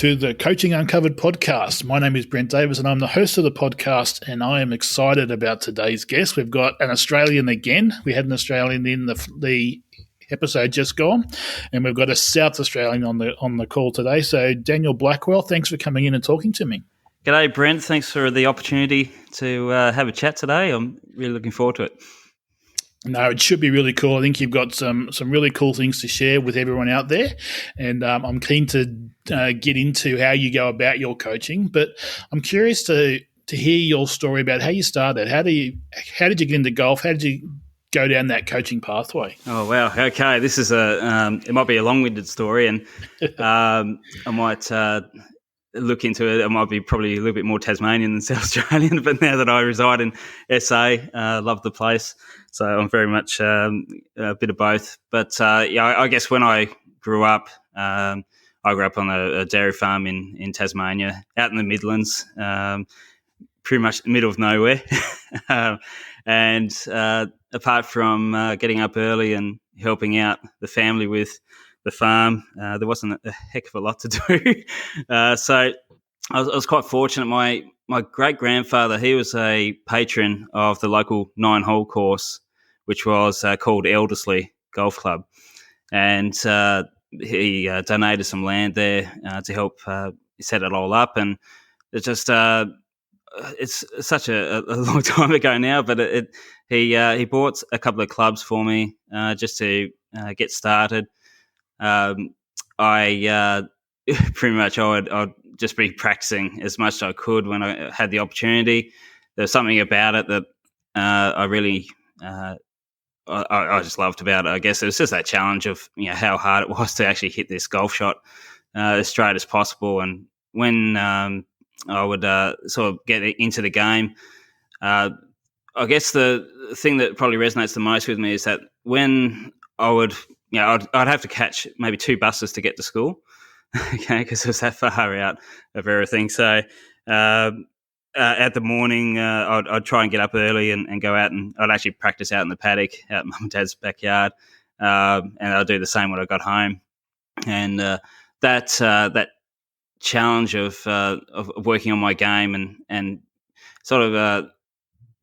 to the Coaching Uncovered podcast. My name is Brent Davis and I'm the host of the podcast, and I am excited about today's guest. We've got an Australian again. We had an Australian in the episode just gone, and we've got a South Australian on the call today. So Daniel Blackwell, thanks for coming in and talking to me. G'day, Brent. Thanks for the opportunity to have a chat today. I'm really looking forward to it. No, it should be really cool. I think you've got some really cool things to share with everyone out there, and I'm keen to get into how you go about your coaching. But I'm curious to hear your story about how you started. How did you get into golf? How did you go down that coaching pathway? Oh wow! Okay, this is it might be a long-winded story, and I might look into it. It might be probably a little bit more Tasmanian than South Australian, but now that I reside in SA, love the place. So I'm very much a bit of both. But I guess when I grew up, I grew up on a dairy farm in Tasmania, out in the Midlands, pretty much the middle of nowhere. And apart from getting up early and helping out the family with the farm, there wasn't a heck of a lot to do. So I was quite fortunate. My great-grandfather, he was a patron of the local 9-hole course, which was called Eldersley Golf Club. And he donated some land there to help set it all up. And it just it's such a long time ago now, but he bought a couple of clubs for me just to get started. I pretty much I'd just be practicing as much as I could when I had the opportunity. There's something about it that I really I just loved about it. I guess it was just that challenge of how hard it was to actually hit this golf shot as straight as possible. And when I would sort of get into the game, I guess the thing that probably resonates the most with me is that when I would, I'd have to catch maybe 2 buses to get to school, okay, because it was that far out of everything. So at the morning, I'd try and get up early and go out, and I'd actually practice out in the paddock, out in Mum and Dad's backyard, and I'd do the same when I got home. And that challenge of working on my game and sort of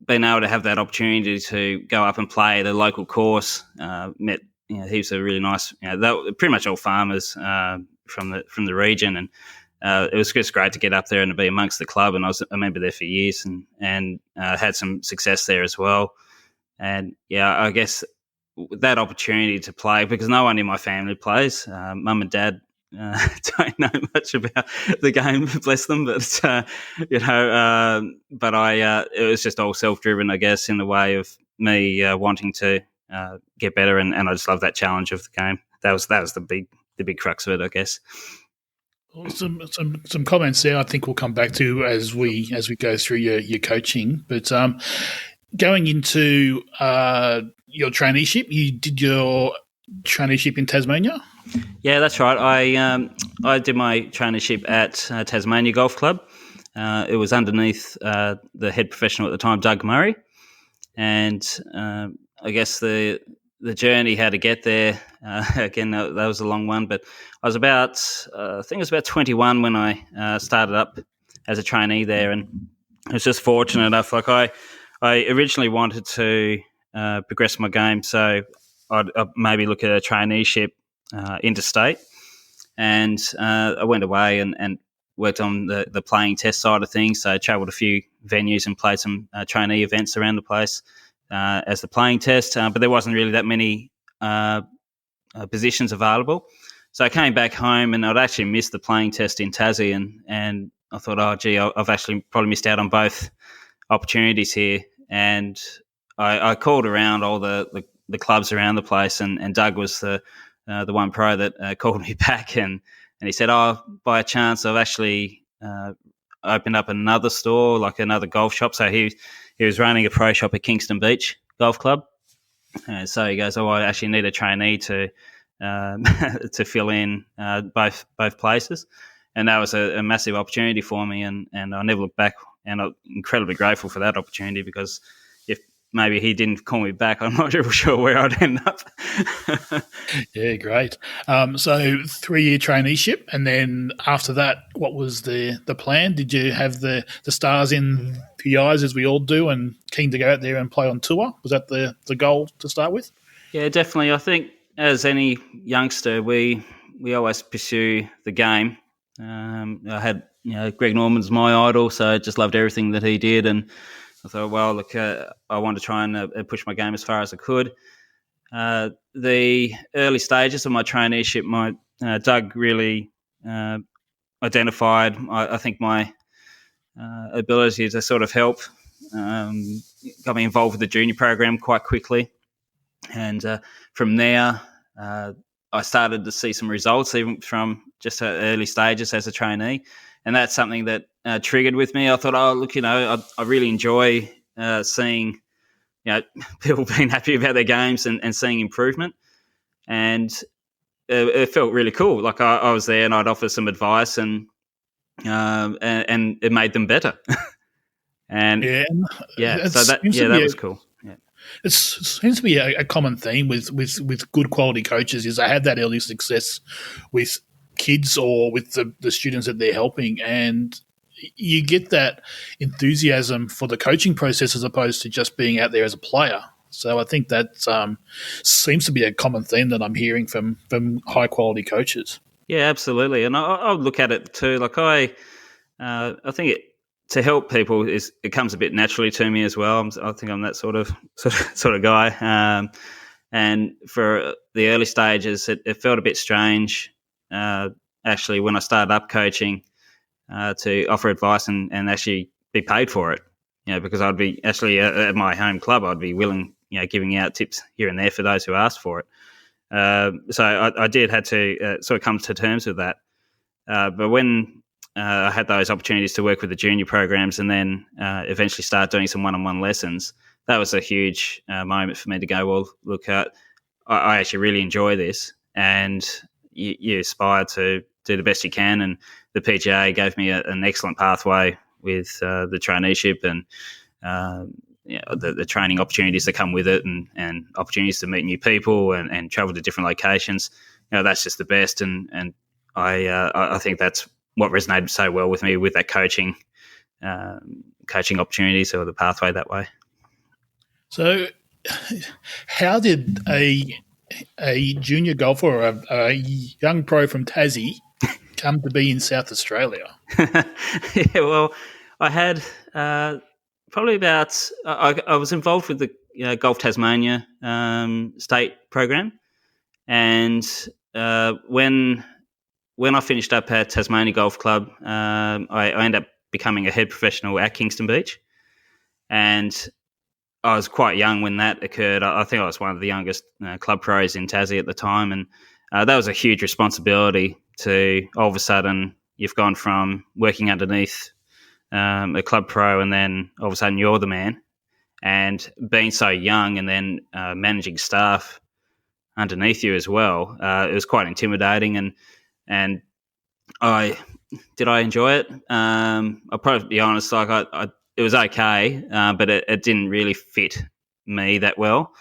being able to have that opportunity to go up and play the local course, met heaps of really nice, they were pretty much all farmers from the region, and it was just great to get up there and to be amongst the club. And I was a member there for years, and had some success there as well. And I guess that opportunity to play, because no one in my family plays. Mum and Dad don't know much about the game, bless them, but but it was just all self-driven, I guess, in the way of me wanting to get better, and I just love that challenge of the game. That was the big crux of it, I guess. Well, some comments there I think we'll come back to as we go through your coaching. But going into your traineeship, you did your traineeship in Tasmania? Yeah, that's right. I did my traineeship at Tasmania Golf Club. It was underneath the head professional at the time, Doug Murray. And I guess the journey, how to get there, again, that was a long one. But I was about 21 when I started up as a trainee there. And I was just fortunate enough. Like I originally wanted to progress my game, so I'd maybe look at a traineeship interstate, and I went away and worked on the playing test side of things. So I travelled a few venues and played some trainee events around the place as the playing test, but there wasn't really that many positions available. So I came back home, and I'd actually missed the playing test in Tassie, and I thought, oh gee, I've actually probably missed out on both opportunities here. And I called around all the clubs around the place, and Doug was the one pro that called me back, and he said, oh, by a chance I've actually opened up another store, like another golf shop. So he was running a pro shop at Kingston Beach Golf Club. And so he goes, oh, I actually need a trainee to fill in both places. And that was a massive opportunity for me, and I never looked back, and I'm incredibly grateful for that opportunity, because maybe he didn't call me back, I'm not really sure where I'd end up. Yeah, great. So 3-year traineeship, and then after that, what was the plan? Did you have the stars in the eyes, as we all do, and keen to go out there and play on tour? Was that the goal to start with? Yeah, definitely. I think as any youngster, we always pursue the game. I had Greg Norman's my idol, so I just loved everything that he did, and I thought, well, look, I wanted to try and push my game as far as I could. The early stages of my traineeship, Doug really identified, I think, my ability to sort of help. Got me involved with the junior program quite quickly. And from there, I started to see some results even from just early stages as a trainee. And that's something that triggered with me. I thought, oh, look, I really enjoy seeing people being happy about their games and seeing improvement. And it felt really cool. Like I was there and I'd offer some advice and it made them better. And so that was cool. Yeah. It seems to be a common theme with good quality coaches is they have that early success with kids or with the students that they're helping, and you get that enthusiasm for the coaching process as opposed to just being out there as a player. So I think that seems to be a common theme that I'm hearing from high quality coaches. Yeah, absolutely, and I look at it too. Like I think to help people it comes a bit naturally to me as well. I think I'm that sort of guy. And for the early stages, it felt a bit strange actually when I started up coaching to offer advice and actually be paid for it. Because I'd be actually at my home club, I'd be willing, giving out tips here and there for those who asked for it. So I did had to sort of come to terms with that. But when I had those opportunities to work with the junior programs and then eventually start doing some one-on-one lessons, that was a huge moment for me to go, well, look, I actually really enjoy this, and you aspire to do the best you can. And the PGA gave me an excellent pathway with the traineeship and the training opportunities that come with it, and opportunities to meet new people and travel to different locations. That's just the best. And I think that's what resonated so well with me with that coaching opportunities or the pathway that way. So, how did a junior golfer or a young pro from Tassie come to be in South Australia? Yeah, well, I had probably about I was involved with the Golf Tasmania state program, and when I finished up at Tasmania Golf Club, I ended up becoming a head professional at Kingston Beach, and I was quite young when that occurred. I think I was one of the youngest club pros in Tassie at the time, and that was a huge responsibility to all of a sudden you've gone from working underneath a club pro and then all of a sudden you're the man, and being so young and then managing staff underneath you as well. It was quite intimidating, and I enjoy it. I'll probably be honest, like it was okay, but it didn't really fit me that well.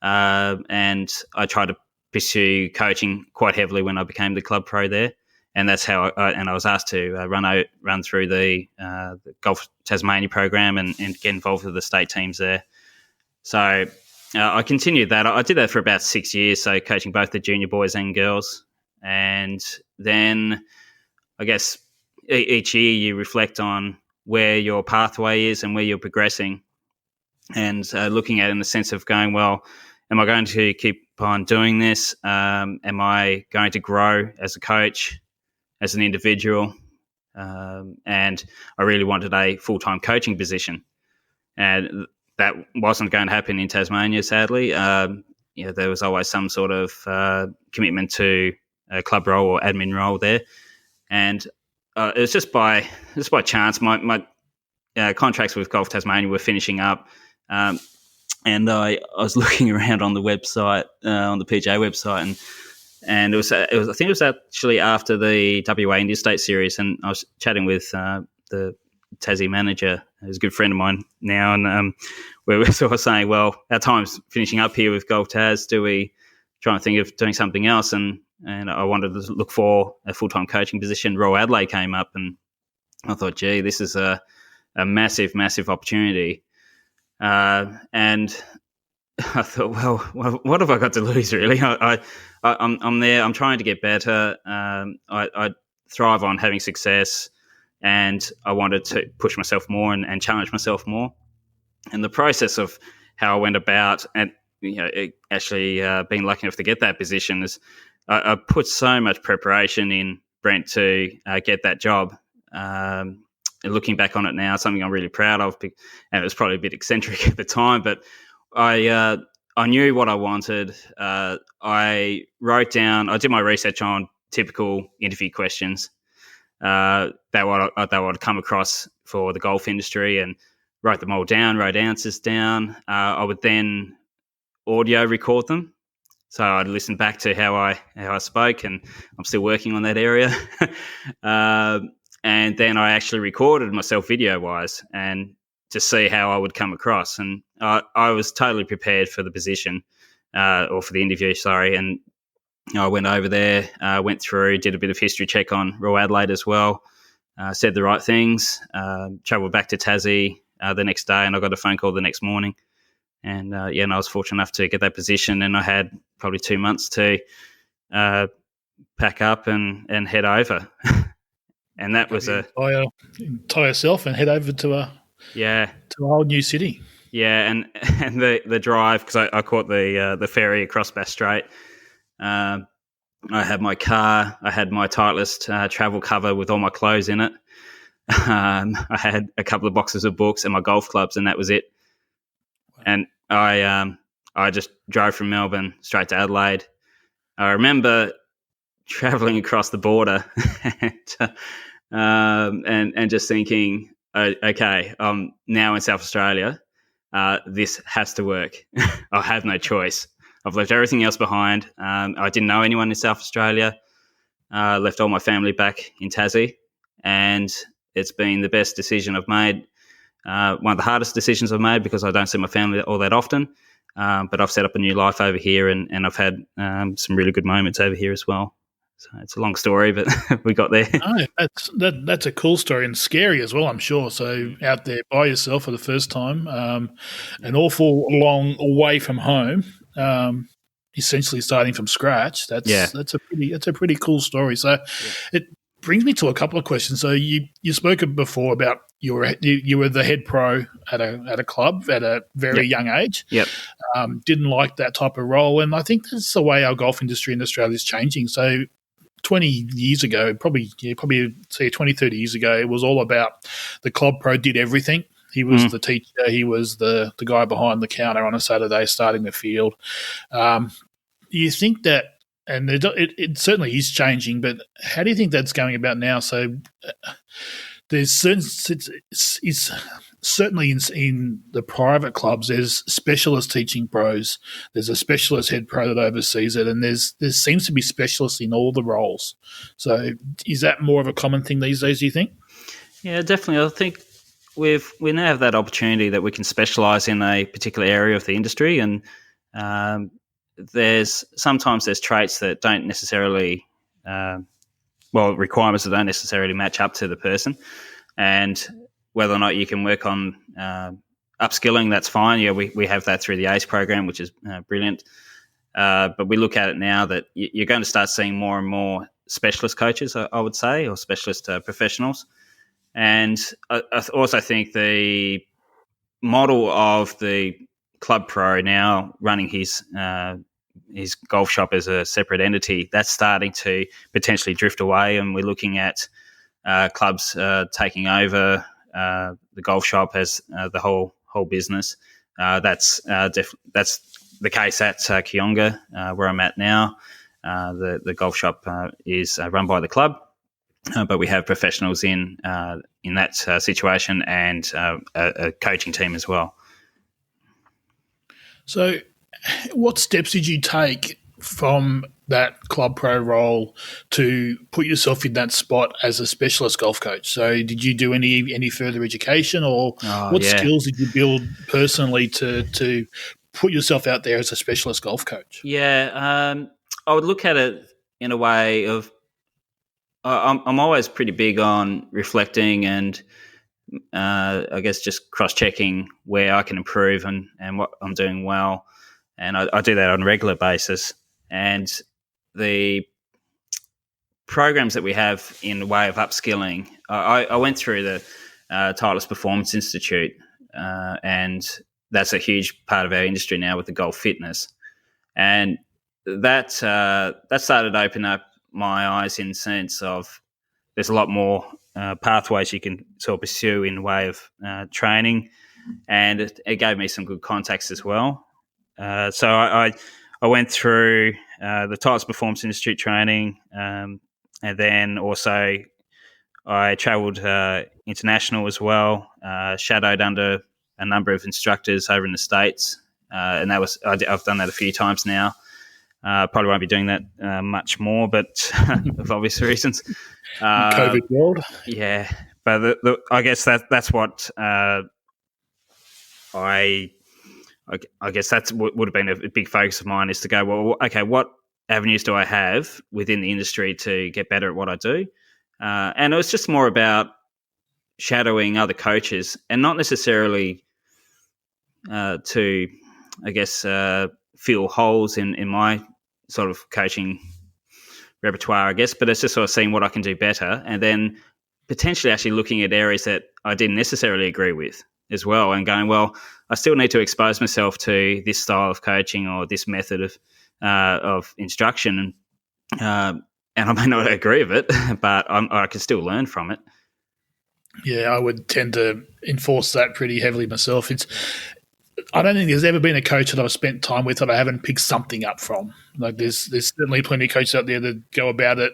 And I tried to pursue coaching quite heavily when I became the club pro there, and that's how I was asked to run through the Golf Tasmania program and get involved with the state teams there. So I continued that. I did that for about 6 years, so coaching both the junior boys and girls, and then I guess each year you reflect on where your pathway is and where you're progressing, and looking at it in the sense of going, well, am I going to keep on doing this? Am I going to grow as a coach, as an individual? And I really wanted a full-time coaching position, and that wasn't going to happen in Tasmania, sadly. There was always some sort of commitment to a club role or admin role there, and it was just by chance. My contracts with Golf Tasmania were finishing up, and I was looking around on the website, on the PGA website, and it was I think it was actually after the WA India State Series, and I was chatting with the Tassie manager, who's a good friend of mine now, and we were sort of saying, well, our time's finishing up here with Golf Tas. Do we try and think of doing something else? And I wanted to look for a full-time coaching position. Royal Adelaide came up, and I thought, gee, this is a massive, massive opportunity. And I thought, well, what have I got to lose, really? I'm there. I'm trying to get better. I thrive on having success, and I wanted to push myself more and challenge myself more. And the process of how I went about and actually being lucky enough to get that position is I put so much preparation in, Brent, to get that job. Looking back on it now, something I'm really proud of, and it was probably a bit eccentric at the time, but I knew what I wanted. I wrote down, I did my research on typical interview questions that would come across for the golf industry, and wrote them all down, wrote answers down. I would then audio record them. So I'd listen back to how I spoke, and I'm still working on that area. And then I actually recorded myself video-wise and to see how I would come across. And I was totally prepared for the position, or for the interview, sorry. And I went over there, went through, did a bit of history check on Royal Adelaide as well, said the right things, travelled back to Tassie the next day, and I got a phone call the next morning. And and I was fortunate enough to get that position, and I had probably 2 months to pack up and head over. And that was tie yourself and head over to a whole new city. Yeah, and the drive, because I caught the ferry across Bass Strait. I had my car, I had my Titleist travel cover with all my clothes in it. I had a couple of boxes of books and my golf clubs, and that was it. Wow. And I just drove from Melbourne straight to Adelaide. I remember travelling across the border and just thinking, okay, I'm now in South Australia. This has to work. I have no choice. I've left everything else behind. I didn't know anyone in South Australia. Left all my family back in Tassie, and it's been the best decision I've made. One of the hardest decisions I've made, because I don't see my family all that often. But I've set up a new life over here, and I've had some really good moments over here as well. So it's a long story, but we got there. Oh, that's a cool story, and scary as well, I'm sure. So out there by yourself for the first time, an awful long way from home, essentially starting from scratch. That's a pretty cool story. So it brings me to a couple of questions. So you spoke before about you were the head pro at a club at a very young age. Yep. Didn't like that type of role, and I think that's the way our golf industry in Australia is changing. So 20 years ago, probably say 20, 30 years ago, it was all about the club pro did everything. He was the teacher. He was the guy behind the counter on a Saturday starting the field. You think that, and it certainly is changing, but how do you think that's going about now? So there's it's certainly in the private clubs, there's specialist teaching pros. There's a specialist head pro that oversees it, and there seems to be specialists in all the roles. So is that more of a common thing these days, do you think? Yeah, definitely. I think we now have that opportunity that we can specialise in a particular area of the industry, and there's traits that don't necessarily requirements that don't necessarily match up to the person, and whether or not you can work on upskilling, that's fine. Yeah, we have that through the ACE program, which is brilliant. But we look at it now that you're going to start seeing more and more specialist coaches, I would say, or specialist professionals. And I also think the model of the club pro now running his golf shop as a separate entity, that's starting to potentially drift away, and we're looking at clubs taking over the golf shop as the whole business. That's the case at Kionga, where I'm at now. The golf shop is run by the club, but we have professionals in that situation, and a coaching team as well. So what steps did you take from that club pro role to put yourself in that spot as a specialist golf coach? So did you do any further education, or Oh what yeah, skills did you build personally to put yourself out there as a specialist golf coach? yeah. I would look at it in a way of I'm always pretty big on reflecting and I guess just cross checking where I can improve and what I'm doing well, and I do that on a regular basis. And the programs that we have in the way of upskilling, I went through the Titleist Performance Institute, and that's a huge part of our industry now with the golf fitness, and that started to open up my eyes in the sense of there's a lot more pathways you can sort of pursue in the way of training, and it gave me some good contacts as well. So I went through the Titleist Performance Institute training, and then also I travelled international as well, shadowed under a number of instructors over in the States, and I've done that a few times now. Probably won't be doing that much more, but for obvious reasons. COVID world. Yeah, but I guess that's what I guess that's what would have been a big focus of mine, is to go, well, okay, what avenues do I have within the industry to get better at what I do? And it was just more about shadowing other coaches and not necessarily to, I guess, fill holes in my sort of coaching repertoire, I guess, but it's just sort of seeing what I can do better and then potentially actually looking at areas that I didn't necessarily agree with as well and going, well, I still need to expose myself to this style of coaching or this method of instruction. And I may not agree with it, but I can still learn from it. Yeah, I would tend to enforce that pretty heavily myself. I don't think there's ever been a coach that I've spent time with that I haven't picked something up from. Like there's certainly plenty of coaches out there that go about it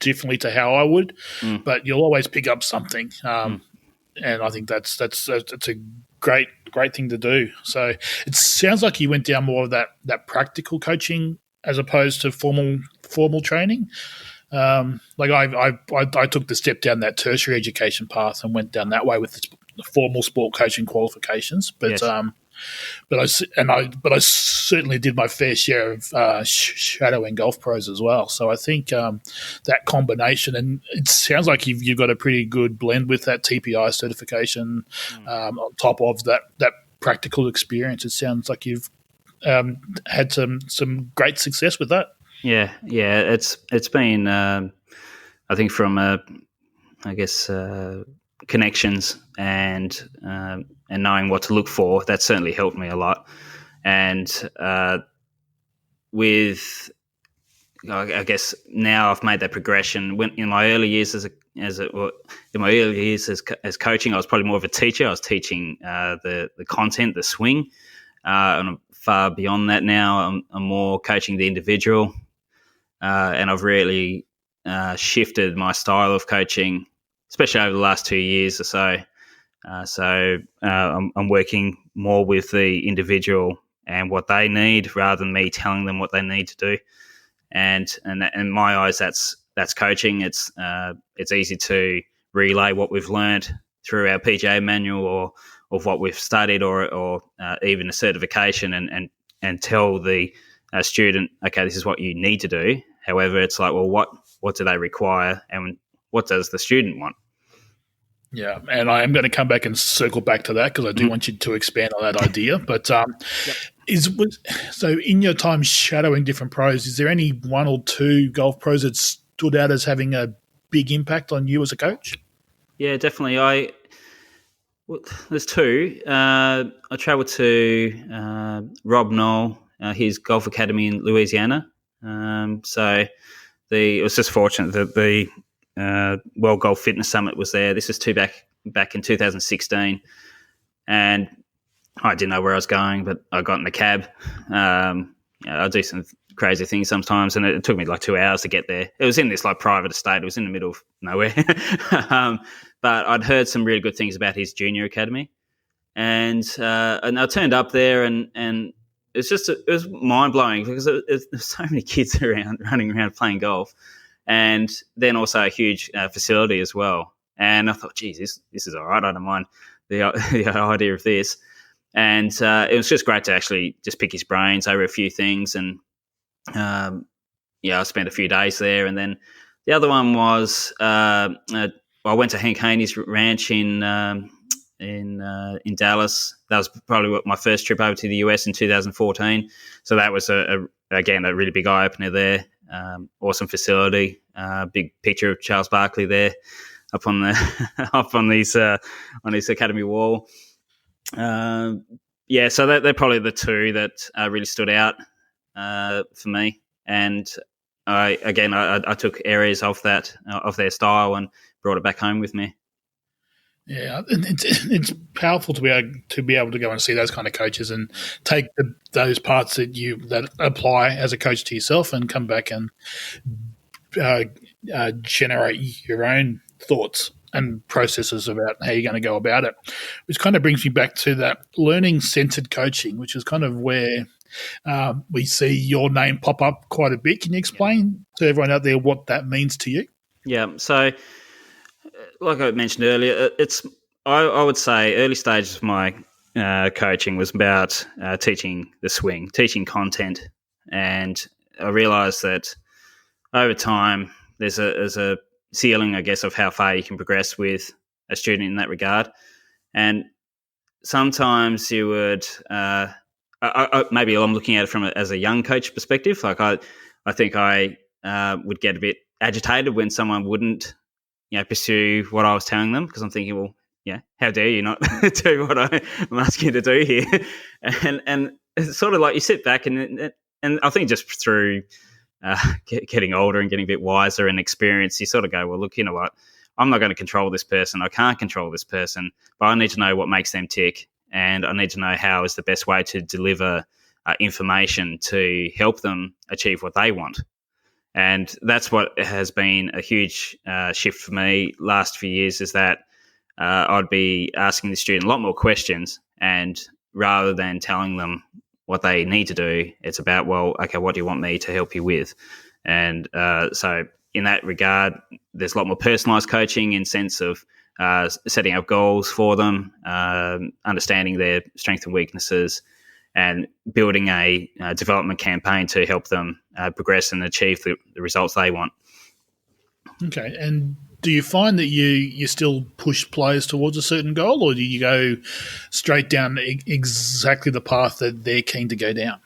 differently to how I would, but you'll always pick up something. And I think that's a great thing to do. So it sounds like you went down more of that practical coaching as opposed to formal training. Like I took the step down that tertiary education path and went down that way with the formal sport coaching qualifications. But Yes. but I certainly did my fair share of shadowing golf pros as well. So I think that combination, and it sounds like you've got a pretty good blend with that TPI certification on top of that practical experience. It sounds like you've had some great success with that. Yeah. It's been I think from I guess connections and knowing what to look for, that certainly helped me a lot. And with I guess now I've made that progression. When in my early years as coaching, I was probably more of a teacher. I was teaching the content, the swing, and I'm far beyond that now. I'm more coaching the individual, and I've really shifted my style of coaching, especially over the last 2 years or so. I'm working more with the individual and what they need rather than me telling them what they need to do. And in my eyes, that's coaching. It's easy to relay what we've learned through our PGA manual or of what we've studied or even a certification and tell the student, okay, this is what you need to do. However, it's like, well, what do they require and what does the student want? Yeah, and I am going to come back and circle back to that because I do want you to expand on that idea. But so in your time shadowing different pros, is there any one or two golf pros that stood out as having a big impact on you as a coach? Yeah, definitely. There's two. I travelled to Rob Knoll, his golf academy in Louisiana. It was just fortunate that the World Golf Fitness Summit was there. This was back in 2016, and I didn't know where I was going, but I got in the cab. I do some crazy things sometimes, and it took me like 2 hours to get there. It was in this like private estate. It was in the middle of nowhere. But I'd heard some really good things about his junior academy, and I turned up there, and it was mind blowing because there's so many kids running around playing golf, and then also a huge facility as well. And I thought, geez, this is all right. I don't mind the idea of this. And it was just great to actually just pick his brains over a few things. And I spent a few days there. And then the other one was I went to Hank Haney's ranch in Dallas. That was probably my first trip over to the US in 2014. So that was again a really big eye opener there. Awesome facility. Big picture of Charles Barkley there up on the on his academy wall. So they're probably the two that really stood out for me. And I took areas of their style and brought it back home with me. Yeah, it's powerful to be able to go and see those kind of coaches and take those parts that apply as a coach to yourself and come back and generate your own thoughts and processes about how you're going to go about it, which kind of brings me back to that learning-centered coaching, which is kind of where we see your name pop up quite a bit. Can you explain to everyone out there what that means to you? Yeah, so like I mentioned earlier, I would say early stages of my coaching was about teaching the swing, teaching content, and I realised that over time there's a ceiling, I guess, of how far you can progress with a student in that regard. And sometimes you would, maybe I'm looking at it as a young coach perspective. Like I think I would get a bit agitated when someone wouldn't, pursue what I was telling them, because I'm thinking, well, how dare you not do what I'm asking you to do here? And it's sort of like you sit back and I think just through getting older and getting a bit wiser and experience, you sort of go, well, look, you know what? I'm not going to control this person. I can't control this person, but I need to know what makes them tick, and I need to know how is the best way to deliver information to help them achieve what they want. And that's what has been a huge shift for me last few years, is that I'd be asking the student a lot more questions, and rather than telling them what they need to do, it's about, well, okay, what do you want me to help you with? And so in that regard, there's a lot more personalised coaching in sense of setting up goals for them, understanding their strengths and weaknesses, and building a development campaign to help them progress and achieve the results they want. Okay, and do you find that you still push players towards a certain goal, or do you go straight down exactly the path that they're keen to go down?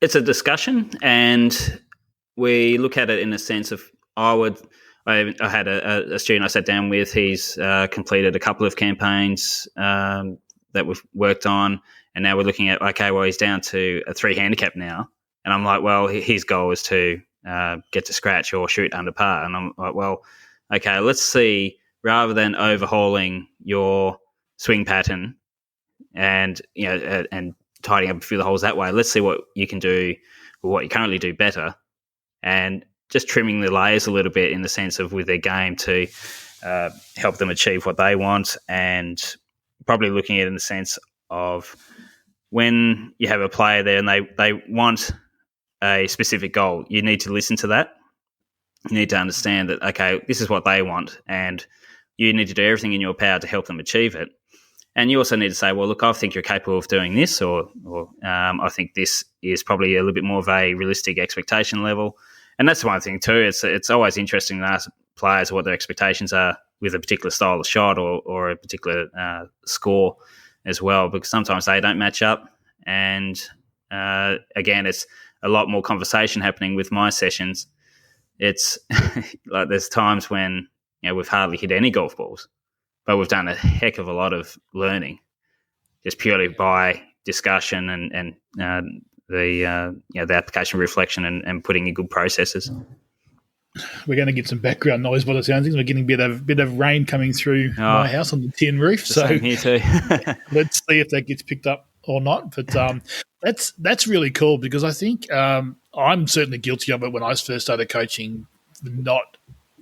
It's a discussion, and we look at it in a sense of I had a student I sat down with. He's completed a couple of campaigns that we've worked on, and now we're looking at, okay, well, he's down to a 3 handicap now. And I'm like, well, his goal is to get to scratch or shoot under par. And I'm like, well, okay, let's see, rather than overhauling your swing pattern and tidying up a few of the holes that way, let's see what you can do or what you currently do better, and just trimming the layers a little bit in the sense of with their game to help them achieve what they want, and probably looking at it in the sense of when you have a player there and they want a specific goal, you need to listen to that. You need to understand that, okay, this is what they want, and you need to do everything in your power to help them achieve it. And you also need to say, well, look, I think you're capable of doing this, or I think this is probably a little bit more of a realistic expectation level. And that's one thing too. It's always interesting to ask players what their expectations are with a particular style of shot or a particular score as well, because sometimes they don't match up. And again, it's a lot more conversation happening with my sessions. It's like there's times when we've hardly hit any golf balls, but we've done a heck of a lot of learning just purely by discussion and the application reflection and putting in good processes. We're going to get some background noise by the sounds of things. We're getting a bit of rain coming through my house on the tin roof. So here too. Let's see if that gets picked up or not. But that's really cool, because I think I'm certainly guilty of it when I first started coaching, not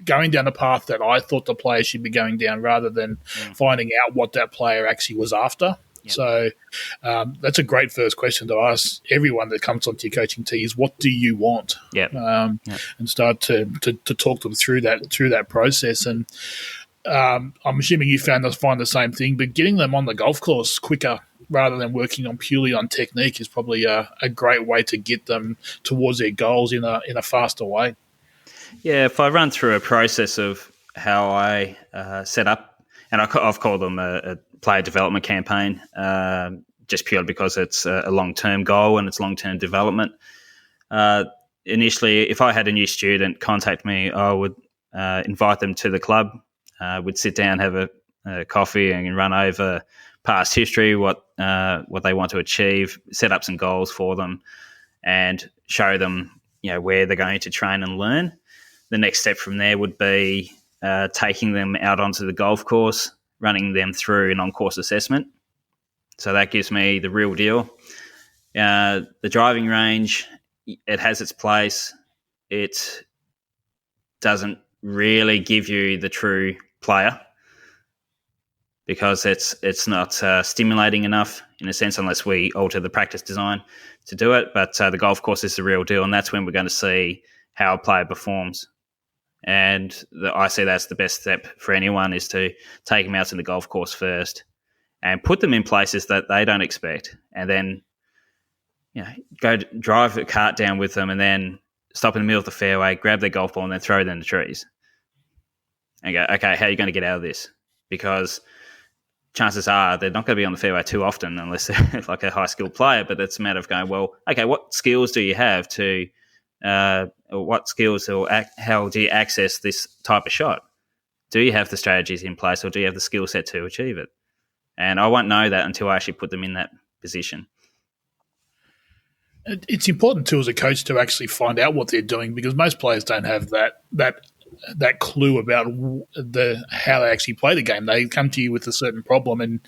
going down a path that I thought the player should be going down, rather than finding out what that player actually was after. Yep. So that's a great first question to ask everyone that comes onto your coaching tee is, what do you want? Yep. Yep. And start to talk them through that process. And I'm assuming you find the same thing, but getting them on the golf course quicker rather than working on purely on technique is probably a great way to get them towards their goals in a faster way. Yeah, if I run through a process of how I set up, and I've called them a player development campaign, just purely because it's a long-term goal and it's long-term development. Initially, if I had a new student contact me, I would invite them to the club. We'd sit down, have a coffee, and run over past history, what they want to achieve, set up some goals for them, and show them where they're going to train and learn. The next step from there would be taking them out onto the golf course, running them through an on-course assessment. So that gives me the real deal. The driving range, it has its place. It doesn't really give you the true player because it's not stimulating enough in a sense, unless we alter the practice design to do it. But the golf course is the real deal, and that's when we're going to see how a player performs. And I see that's the best step for anyone, is to take them out to the golf course first and put them in places that they don't expect, and then go drive a cart down with them, and then stop in the middle of the fairway, grab their golf ball, and then throw it in the trees. And go, okay, how are you going to get out of this? Because chances are they're not going to be on the fairway too often unless they're like a high-skilled player, but it's a matter of going, well, okay, what skills do you have to what skills or how do you access this type of shot? Do you have the strategies in place, or do you have the skill set to achieve it? And I won't know that until I actually put them in that position. It's important too as a coach to actually find out what they're doing, because most players don't have that clue about how they actually play the game. They come to you with a certain problem, and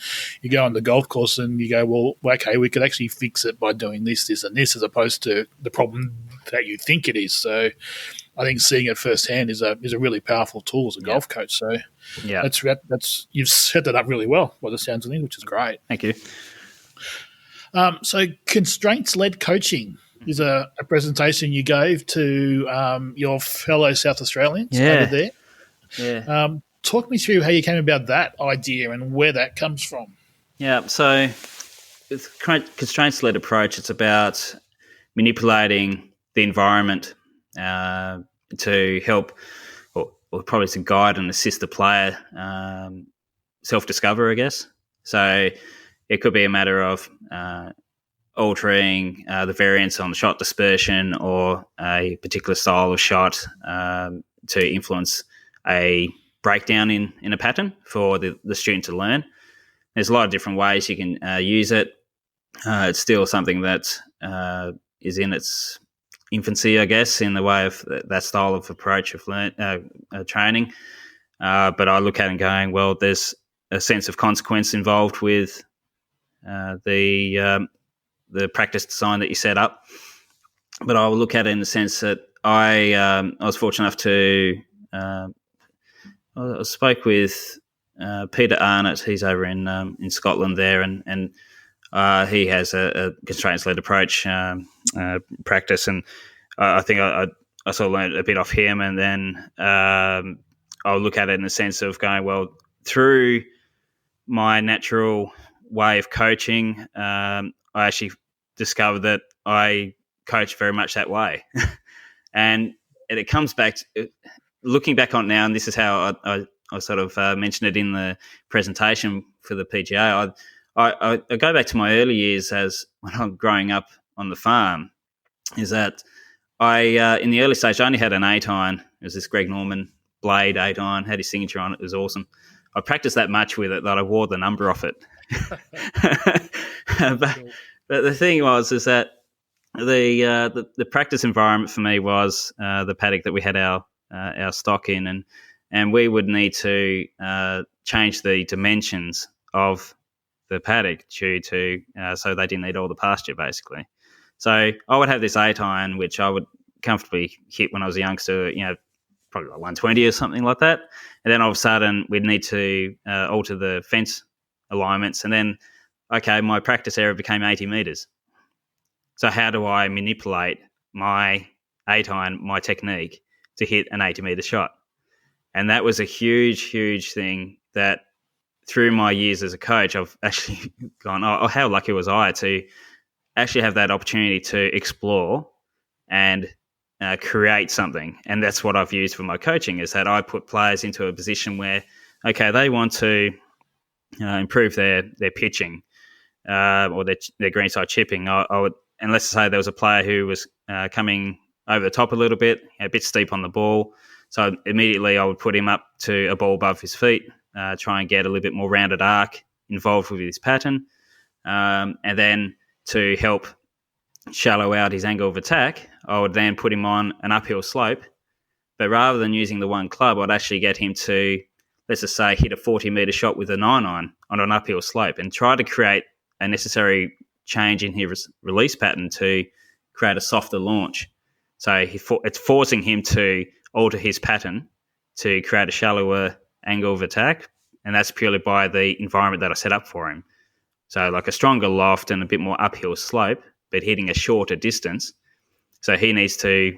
you go on the golf course and you go, well, okay, we could actually fix it by doing this, this, and this, as opposed to the problem that you think it is. So I think seeing it firsthand is a really powerful tool as a golf coach. So that's you've set that up really well by the sounds of things, which is great. Thank you. So constraints-led coaching is a presentation you gave to your fellow South Australians over there. Yeah. Talk me through how you came about that idea and where that comes from. Yeah, so with constraints-led approach, it's about manipulating the environment to help, or probably to guide and assist the player self-discover, I guess. So it could be a matter of altering the variance on shot dispersion or a particular style of shot to influence a breakdown in a pattern for the student to learn. There's a lot of different ways you can use it. It's still something that is in its infancy, I guess, in the way of that style of approach of training. But I look at it and going, well, there's a sense of consequence involved with the practice design that you set up. But I will look at it in the sense that I was fortunate enough to I spoke with Peter Arnott. He's over in Scotland there, and he has a constraints-led approach practice, and I think I sort of learned a bit off him, and then I'll look at it in the sense of going, well, through my natural way of coaching, I actually discovered that I coach very much that way. And it comes back to, looking back on it now, and this is how I sort of mentioned it in the presentation for the PGA. I go back to my early years as when I'm growing up on the farm, is that I in the early stage I only had an 8-iron. It was this Greg Norman blade 8-iron, had his signature on it. It was awesome. I practiced that much with it that I wore the number off it. But the thing is that the practice environment for me was the paddock that we had our stock in, and we would need to change the dimensions of the paddock due to so they didn't need all the pasture basically. So I would have this 8-iron which I would comfortably hit when I was a youngster, probably like 120 or something like that, and then all of a sudden we'd need to alter the fence alignments, and then okay, my practice area became 80 metres. So how do I manipulate my 8-iron, my technique, to hit an 80-metre shot? And that was a huge, huge thing that through my years as a coach, I've actually gone, oh, how lucky was I to actually have that opportunity to explore and create something. And that's what I've used for my coaching, is that I put players into a position where, okay, they want to improve their pitching or their greenside chipping. I would, and let's say there was a player who was coming over the top a little bit, a bit steep on the ball. So immediately I would put him up to a ball above his feet, try and get a little bit more rounded arc involved with his pattern. And then to help shallow out his angle of attack, I would then put him on an uphill slope. But rather than using the one club, I'd actually get him to, let's just say, hit a 40-metre shot with a 9-iron on an uphill slope and try to create a necessary change in his release pattern to create a softer launch. So it's forcing him to alter his pattern to create a shallower angle of attack, and that's purely by the environment that I set up for him. So like a stronger loft and a bit more uphill slope, but hitting a shorter distance. So he needs to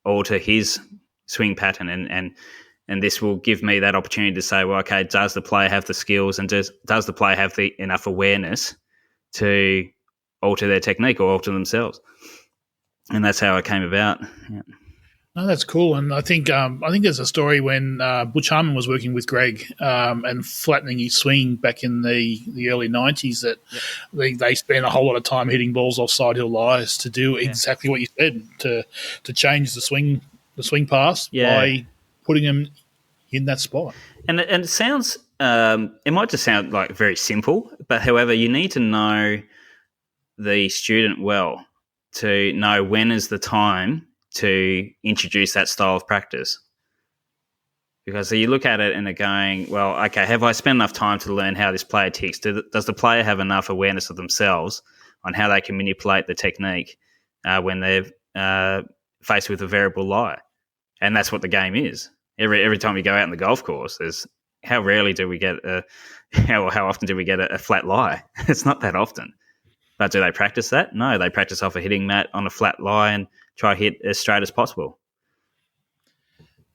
alter his swing pattern, and this will give me that opportunity to say, well, okay, does the player have the skills, and does the player have the enough awareness to alter their technique or alter themselves? And that's how it came about. Yeah. No, that's cool, and I think there's a story when Butch Harmon was working with Greg and flattening his swing back in the early '90s. That they spent a whole lot of time hitting balls off side hill lies to do exactly what you said, to change the swing pass by putting them in that spot. And it sounds it might just sound like very simple, but however, you need to know the student well to know when is the time to introduce that style of practice. Because you look at it and they're going, well, okay, have I spent enough time to learn how this player ticks? Does the player have enough awareness of themselves on how they can manipulate the technique when they're faced with a variable lie? And that's what the game is. Every time you go out on the golf course, there's how rarely do we get how often do we get a flat lie? It's not that often. But do they practice that? No, they practice off a hitting mat on a flat lie and try to hit as straight as possible.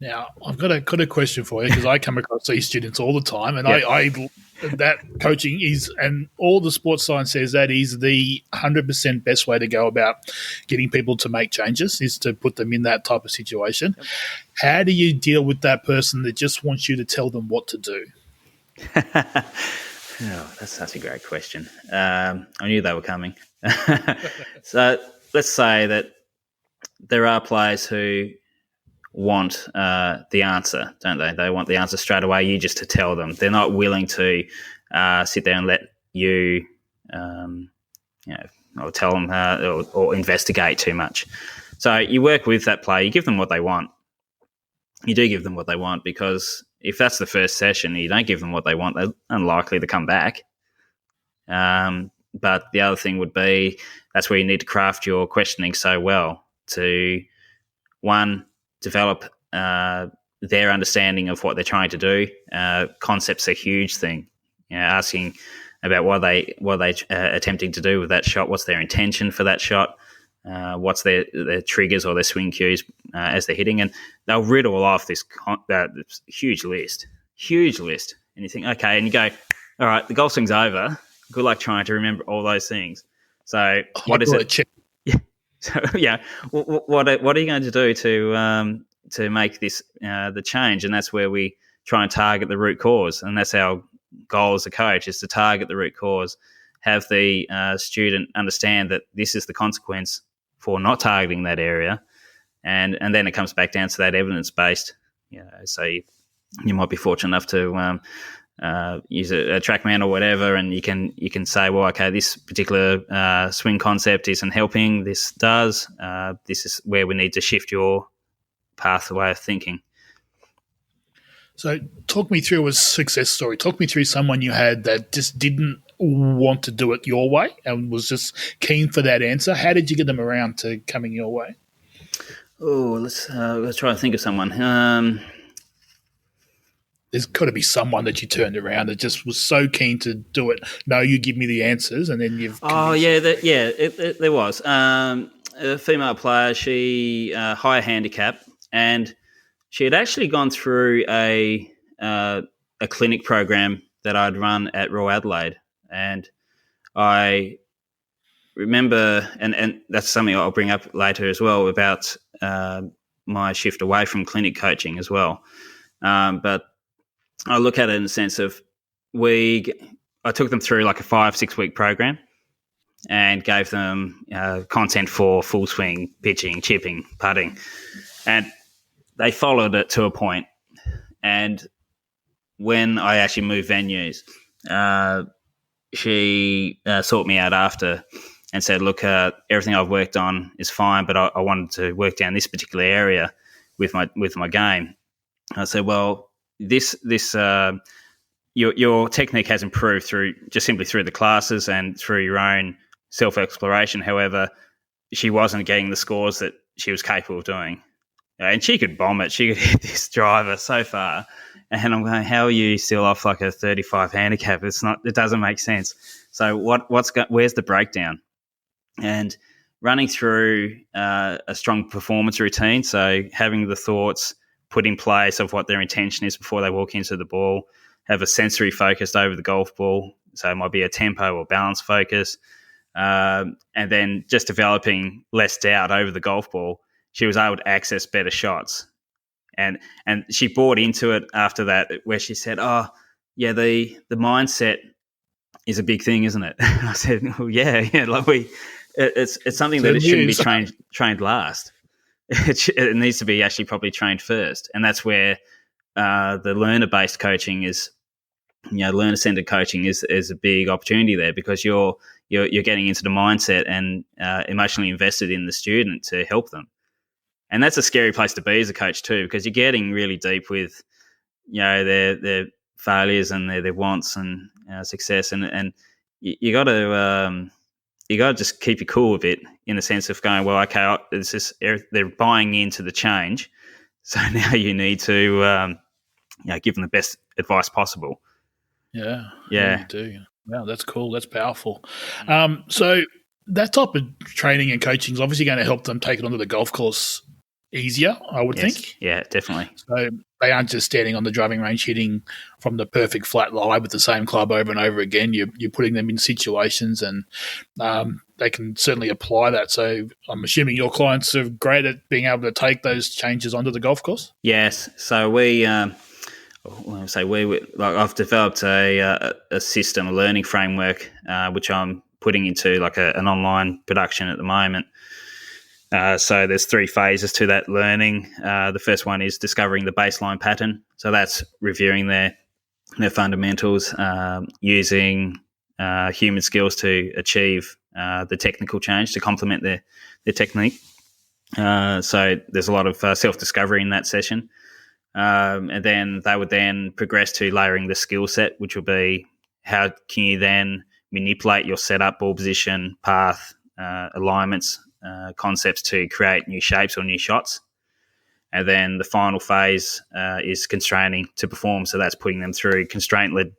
Now, I've got a question for you, because I come across these students all the time, and I that coaching is, and all the sports science says that is the 100% best way to go about getting people to make changes, is to put them in that type of situation. Yep. How do you deal with that person that just wants you to tell them what to do? Oh, that's such a great question. I knew they were coming. So let's say that there are players who want the answer, don't they? They want the answer straight away. You just to tell them. They're not willing to sit there and let you, or tell them or investigate too much. So you work with that player. You give them what they want. You do give them what they want, because if that's the first session and you don't give them what they want, they're unlikely to come back. But the other thing would be, that's where you need to craft your questioning so well to, one, develop their understanding of what they're trying to do. Concept's a huge thing. Asking about what they attempting to do with that shot, what's their intention for that shot, what's their triggers or their swing cues as they're hitting, and they'll riddle off this huge list. And you think, okay, and you go, all right, the golf swing's over. Good luck trying to remember all those things. So what is it? So what are you going to do to make this the change? And that's where we try and target the root cause, and that's our goal as a coach, is to target the root cause, have the student understand that this is the consequence for not targeting that area, and then it comes back down to that evidence based. So you might be fortunate enough to use a TrackMan or whatever, and you can say, well, okay, this particular swing concept isn't helping. This does. This is where we need to shift your pathway of thinking. So talk me through a success story. Talk me through someone you had that just didn't want to do it your way and was just keen for that answer. How did you get them around to coming your way? Oh, let's try to think of someone. there's got to be someone that you turned around that just was so keen to do it. No, you give me the answers, and then you've. Oh yeah, there was a female player. She high handicap, and she had actually gone through a clinic program that I'd run at Royal Adelaide, and I remember, and that's something I'll bring up later as well about my shift away from clinic coaching as well. But I look at it in the sense of I took them through like a 5-6 week program and gave them content for full swing, pitching, chipping, putting, and they followed it to a point. And when I actually moved venues, she sought me out after and said, "Look, everything I've worked on is fine, but I wanted to work down this particular area with my game." I said, "Well, this your technique has improved simply through the classes and through your own self exploration. However, she wasn't getting the scores that she was capable of doing, and she could bomb it. She could hit this driver so far." And I'm going, "How are you still off like a 35 handicap? It doesn't make sense." So where's the breakdown? And running through a strong performance routine, so having the thoughts put in place of what their intention is before they walk into the ball, have a sensory focus over the golf ball, so it might be a tempo or balance focus, and then just developing less doubt over the golf ball, she was able to access better shots. And she bought into it after that, where she said, "Oh, yeah, the mindset is a big thing, isn't it?" And I said, "Well, yeah, like it's something that it shouldn't be trained last. It needs to be actually probably trained first." And that's where the learner-based coaching is, learner-centered coaching is a big opportunity there, because you're getting into the mindset and emotionally invested in the student to help them. And that's a scary place to be as a coach too, because you're getting really deep with, their failures and their wants and success, and you got to just keep your cool a bit, in the sense of going, well, okay, they're buying into the change, so now you need to give them the best advice possible. Yeah, Yeah, you do. Wow, that's cool. That's powerful. So that type of training and coaching is obviously going to help them take it onto the golf course easier, I would think. Yeah, definitely. So they aren't just standing on the driving range hitting from the perfect flat lie with the same club over and over again. You're putting them in situations, and they can certainly apply that. So I'm assuming your clients are great at being able to take those changes onto the golf course? Yes. So I've developed a system, a learning framework, which I'm putting into like an online production at the moment. So there's 3 phases to that learning. The first one is discovering the baseline pattern. So that's reviewing their fundamentals, using human skills to achieve the technical change to complement their technique. So there's a lot of self-discovery in that session. And then they would then progress to layering the skill set, which will be how can you then manipulate your setup, ball position, path, alignments, concepts to create new shapes or new shots. And then the final phase is constraining to perform. So that's putting them through constraint-led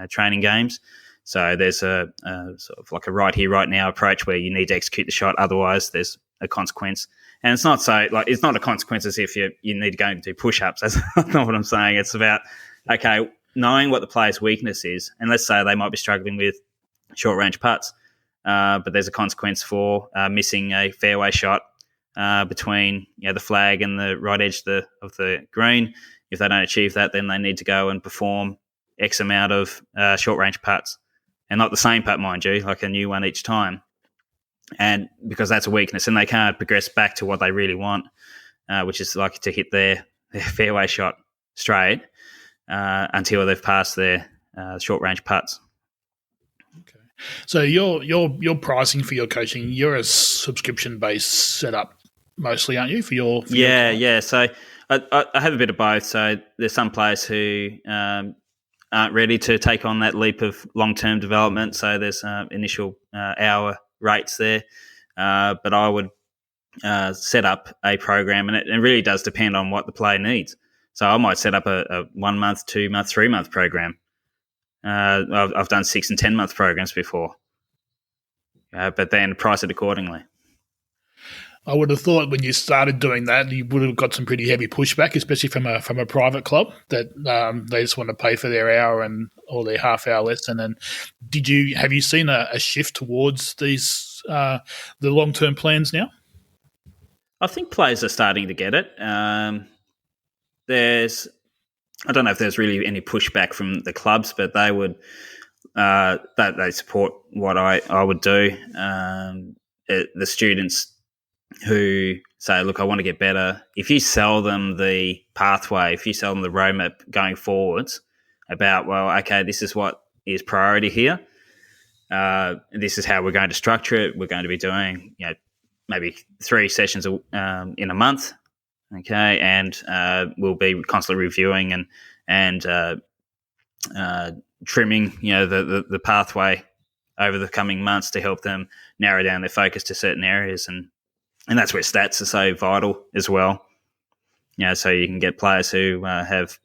training games. So there's a sort of like a right here, right now approach where you need to execute the shot. Otherwise, there's a consequence. And it's not it's not a consequence as if you need to go and do push-ups. That's not what I'm saying. It's about, okay, knowing what the player's weakness is. And let's say they might be struggling with short-range putts. But there's a consequence for missing a fairway shot between the flag and the right edge of the green. If they don't achieve that, then they need to go and perform X amount of short-range putts. And not the same putt, mind you, like a new one each time. And because that's a weakness, and they can't progress back to what they really want, which is like to hit their fairway shot straight until they've passed their short-range putts. Okay. So your pricing for your coaching, you're a subscription-based setup mostly, aren't you? For your yeah. So I have a bit of both. So there's some players who aren't ready to take on that leap of long-term development. So there's initial hour rates there, but I would set up a program, and it really does depend on what the player needs. So I might set up a 1 month, 2 month, 3 month program. I've done 6 and 10 month programs before, but then price it accordingly. I would have thought when you started doing that, you would have got some pretty heavy pushback, especially from a private club that they just want to pay for their hour or their half-hour lesson. And have you seen a shift towards these the long-term plans now? I think players are starting to get it. I don't know if there's really any pushback from the clubs, but they would they support what I would do. The students who say, look, I want to get better. If you sell them the pathway, if you sell them the roadmap going forwards about, well, okay, this is what is priority here. This is how we're going to structure it. We're going to be doing, maybe 3 sessions in a month. Okay. And we'll be constantly reviewing and trimming, the pathway over the coming months to help them narrow down their focus to certain areas. And that's where stats are so vital as well. So you can get players who have,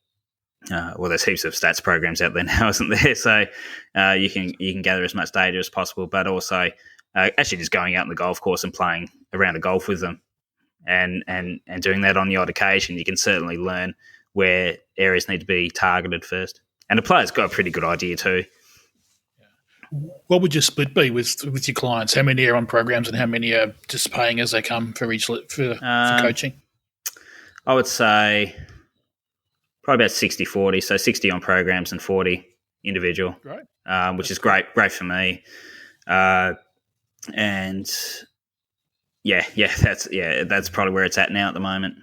there's heaps of stats programs out there now, isn't there? So you can gather as much data as possible, but also actually just going out on the golf course and playing a round of golf with them, and doing that on the odd occasion, you can certainly learn where areas need to be targeted first. And the player's got a pretty good idea too. What would your split be with your clients? How many are on programs and how many are just paying as they come for coaching? I would say probably about 60-40, so 60 on programs and 40 individual. Great. Which is great for me. And that's probably where it's at now at the moment.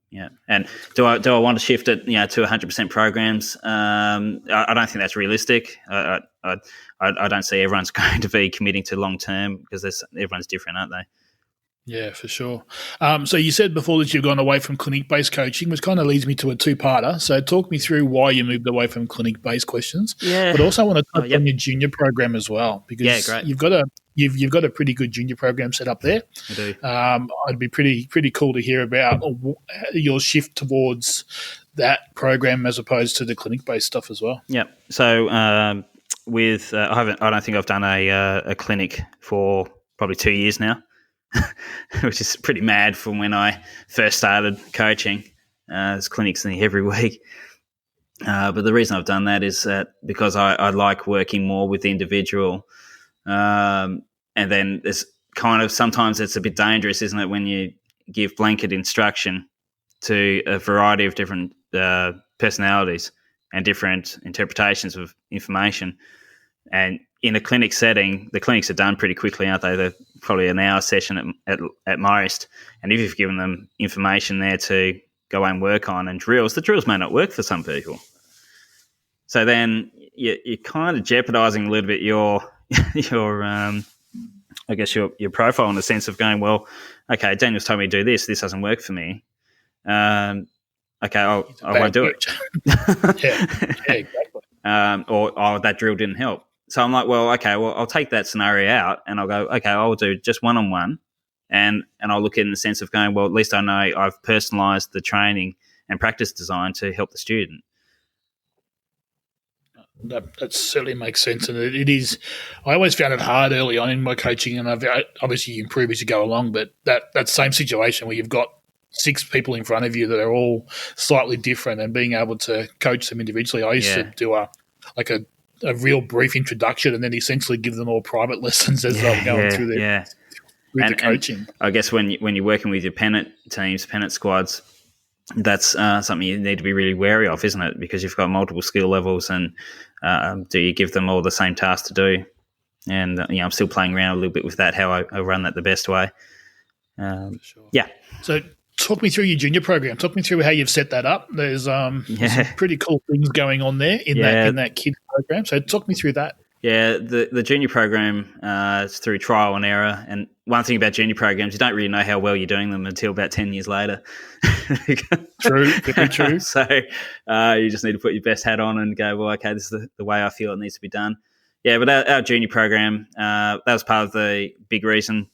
Yeah, and do I want to shift it, to 100% programs? I don't think that's realistic. I don't see everyone's going to be committing to long term because everyone's different, aren't they? Yeah, for sure. So you said before that you've gone away from clinic-based coaching, which kind of leads me to a two-parter. So talk me through why you moved away from clinic-based questions. Yeah. But also I want to touch on your junior program as well, because great. you've got a pretty good junior program set up there. I do. It'd be pretty cool to hear about your shift towards that program as opposed to the clinic-based stuff as well. Yeah. So I don't think I've done a clinic for probably 2 years now. Which is pretty mad from when I first started coaching. There's clinics every week. But the reason I've done that is that because I like working more with the individual. And then there's kind of sometimes it's a bit dangerous, isn't it, when you give blanket instruction to a variety of different personalities and different interpretations of information. And in a clinic setting, the clinics are done pretty quickly, aren't they? They're probably an hour session at most. And if you've given them information there to go and work on and drills, the drills may not work for some people. So then you're kind of jeopardizing a little bit your profile in the sense of going, well, okay, Daniel's told me to do this. This doesn't work for me. Okay, I won't do it. Yeah, exactly. Or that drill didn't help. So I'm like, well, okay, I'll take that scenario out and I'll go, okay, I'll do just one-on-one and I'll look in the sense of going, well, at least I know I've personalised the training and practice design to help the student. That certainly makes sense, and it is. I always found it hard early on in my coaching, and obviously you improve as you go along. But that same situation where you've got 6 people in front of you that are all slightly different, and being able to coach them individually. I used to do a real brief introduction, and then essentially give them all private lessons as they were going through the coaching. And I guess when you're working with your pennant teams, pennant squads, that's something you need to be really wary of, isn't it? Because you've got multiple skill levels, and do you give them all the same task to do? And I'm still playing around a little bit with that, how I run that the best way. Sure. Yeah. So talk me through your junior program. Talk me through how you've set that up. There's some pretty cool things going on there in that kids program. So talk me through that. Yeah, the junior program is through trial and error. And one thing about junior programs, you don't really know how well you're doing them until about 10 years later. True, very true. So you just need to put your best hat on and go, well, okay, this is the way I feel it needs to be done. Yeah, but our junior program, that was part of the big reason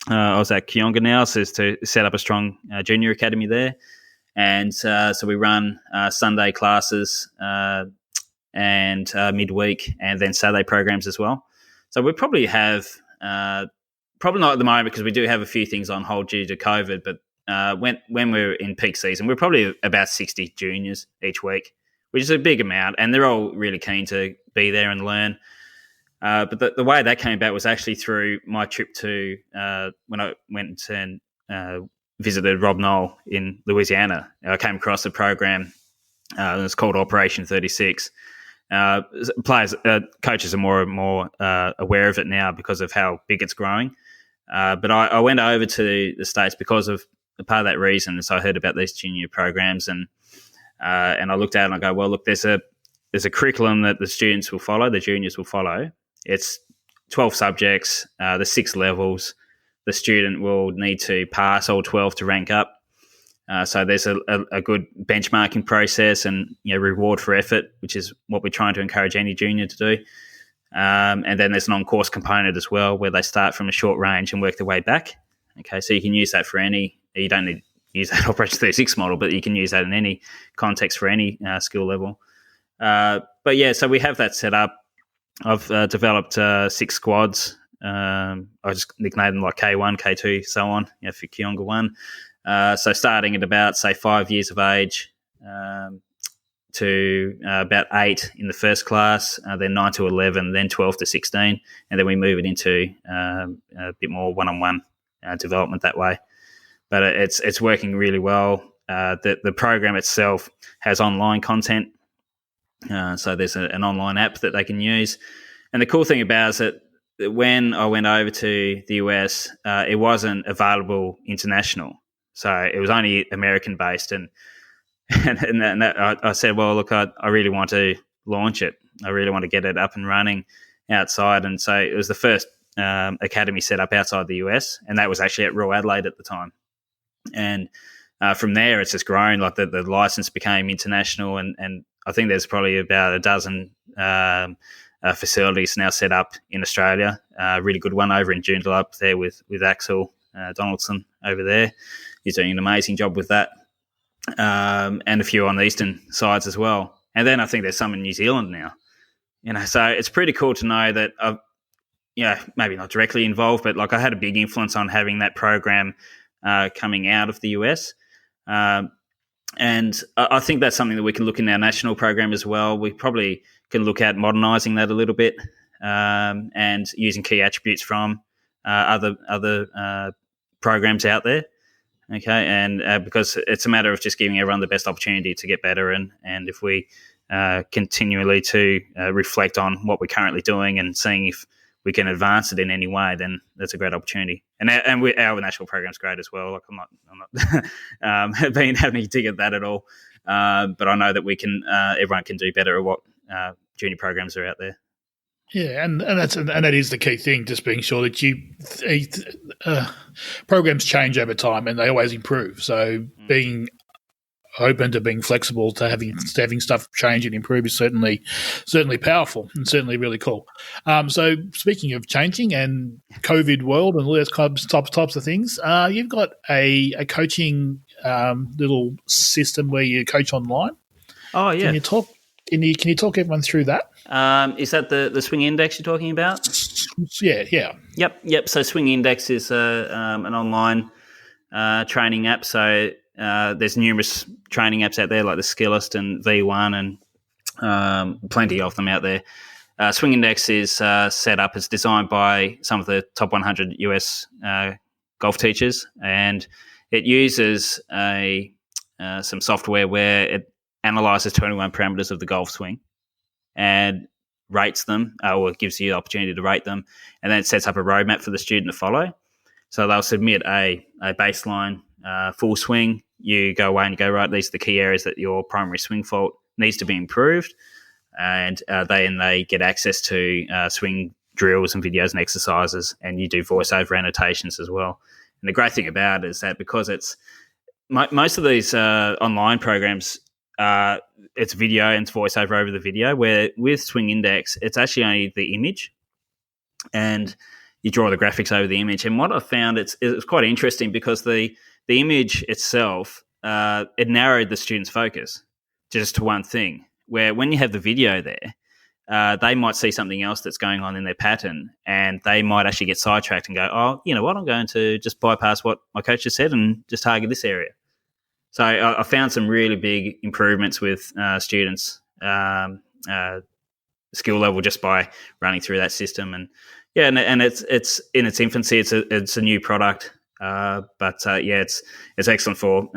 I was at Kionga now, so is to set up a strong junior academy there. And so we run Sunday classes and midweek, and then Saturday programs as well. So we probably have, probably not at the moment because we do have a few things on hold due to COVID, but when we're in peak season, we're probably about 60 juniors each week, which is a big amount, and they're all really keen to be there and learn. But the way that came about was actually through my trip to when I went and visited Rob Knoll in Louisiana. I came across a program. It's called Operation 36. Coaches are more and more aware of it now because of how big it's growing. But I went over to the States because of part of that reason. So I heard about these junior programs, and I looked at it and I go, well, look, there's a curriculum that the students will follow, the juniors will follow. It's 12 subjects, the 6 levels. The student will need to pass all 12 to rank up. So there's a good benchmarking process and reward for effort, which is what we're trying to encourage any junior to do. And then there's an on-course component as well, where they start from a short range and work their way back. Okay, so you can use that for any. You don't need to use that Operation 36 model, but you can use that in any context for any skill level. But yeah, so we have that set up. I've developed 6 squads. I just nicknamed them like K1, K2, so on, for Kionga 1. So starting at about, say, 5 years of age to about 8 in the first class, then 9 to 11, then 12 to 16, and then we move it into a bit more one-on-one development that way. But it's working really well. The program itself has online content. So there's an online app that they can use. And the cool thing about it is that when I went over to the US, it wasn't available international. So it was only American-based. And I said, well, look, I really want to launch it. I really want to get it up and running outside. And so it was the first academy set up outside the US, and that was actually at Royal Adelaide at the time. And from there, it's just grown. Like the license became international, and I think there's probably about a dozen facilities now set up in Australia. A really good one over in Joondalup there with Axel Donaldson over there. He's doing an amazing job with that. And a few on the eastern sides as well. And then I think there's some in New Zealand now. So it's pretty cool to know that I've, maybe not directly involved, but like I had a big influence on having that program coming out of the US. And I think that's something that we can look in our national program as well. We probably can look at modernising that a little bit and using key attributes from other programs out there. Okay, and because it's a matter of just giving everyone the best opportunity to get better, and if we continually to reflect on what we're currently doing and seeing if we can advance it in any way, then that's a great opportunity. And our national program's great as well. Like I'm not having a dig at that at all, but I know that we can. Everyone can do better at what junior programs are out there. Yeah, and that is the key thing, just being sure that programs change over time and they always improve. So being open to being flexible to having stuff change and improve is certainly powerful and certainly really cool. So speaking of changing and COVID world and all those types of things, you've got a coaching little system where you coach online. Oh yeah. Can you talk everyone through that? Is that the Swing Index you're talking about? Yeah. Yep. So Swing Index is an online training app. So there's numerous training apps out there like the Skillist and V1 and plenty of them out there. Swing Index is set up, it's designed by some of the top 100 US golf teachers, and it uses some software where it analyzes 21 parameters of the golf swing and rates them, or gives you the opportunity to rate them, and then it sets up a roadmap for the student to follow. So they'll submit a baseline full swing. You go away and you go, right, these are the key areas that your primary swing fault needs to be improved, and they get access to swing drills and videos and exercises, and you do voiceover annotations as well. And the great thing about it is that because it's most of these online programs, it's video and it's voiceover over the video, where with Swing Index, it's actually only the image and you draw the graphics over the image. And what I found, it's quite interesting because the image itself it narrowed the student's focus just to one thing. Where when you have the video there, they might see something else that's going on in their pattern, and they might actually get sidetracked and go, "Oh, you know what? I'm going to just bypass what my coach has said and just target this area." So I found some really big improvements with students' skill level just by running through that system. And yeah, and it's in its infancy. It's a new product, but yeah, it's excellent for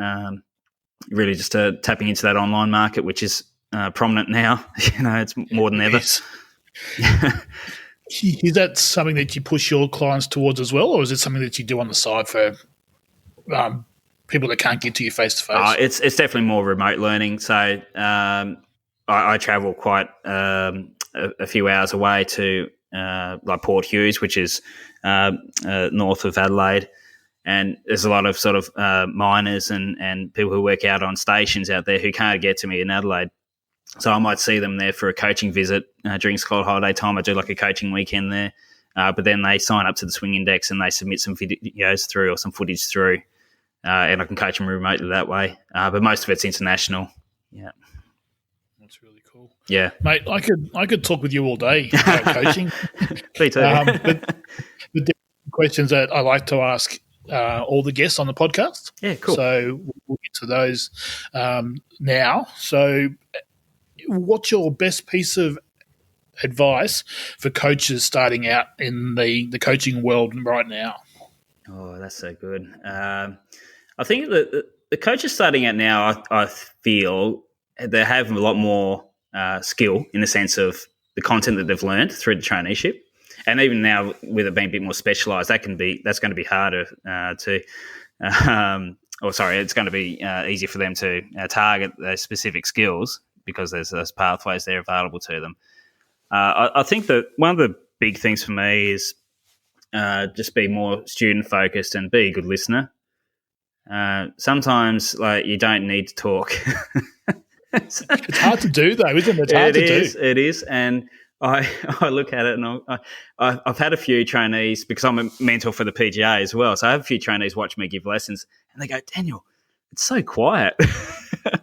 really just tapping into that online market, which is prominent now. It's more than ever. Is that something that you push your clients towards as well, or is it something that you do on the side for people that can't get to you face to face? It's definitely more remote learning. So I travel quite a few hours away to like Port Hughes, which is north of Adelaide. And there's a lot of sort of miners and people who work out on stations out there who can't get to me in Adelaide. So I might see them there for a coaching visit during school holiday time. I do like a coaching weekend there. But then they sign up to the Swing Index and they submit some videos through or some footage through. And I can coach them remotely that way. But most of it's international. Yeah. That's really cool. Yeah. Mate, I could talk with you all day about coaching. Me too. But the questions that I like to ask all the guests on the podcast. Yeah, cool. So we'll get to those now. So what's your best piece of advice for coaches starting out in the coaching world right now? Oh, that's so good. I think that the coaches starting out now, I feel they have a lot more skill in the sense of the content that they've learned through the traineeship. And even now, with it being a bit more specialised, that's going to be harder to it's going to be easier for them to target those specific skills because there's those pathways there available to them. I think that one of the big things for me is just be more student focused and be a good listener. Sometimes, like, you don't need to talk. It's hard to do, though, isn't it? It is, and I look at it and I've had a few trainees, because I'm a mentor for the PGA as well, so I have a few trainees watch me give lessons and they go, "Daniel, it's so quiet."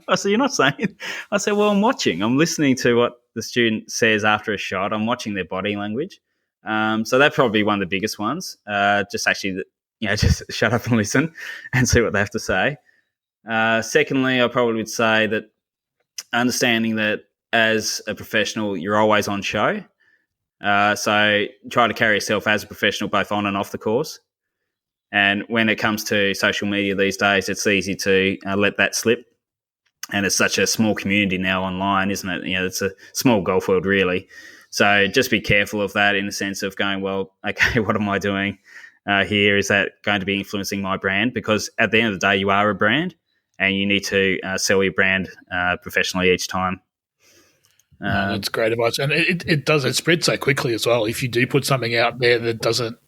I said, "You're not saying?" I said, "Well, I'm listening to what the student says after a shot. I'm watching their body language." So that's probably one of the biggest ones. Just shut up and listen and see what they have to say. Secondly, I probably would say that understanding that as a professional, you're always on show. So try to carry yourself as a professional both on and off the course. And when it comes to social media these days, it's easy to let that slip. And it's such a small community now online, isn't it? It's a small golf world, really. So just be careful of that in the sense of going, well, okay, what am I doing here? Is that going to be influencing my brand? Because at the end of the day, you are a brand and you need to sell your brand professionally each time. That's great advice. And it spreads so quickly as well. If you do put something out there that doesn't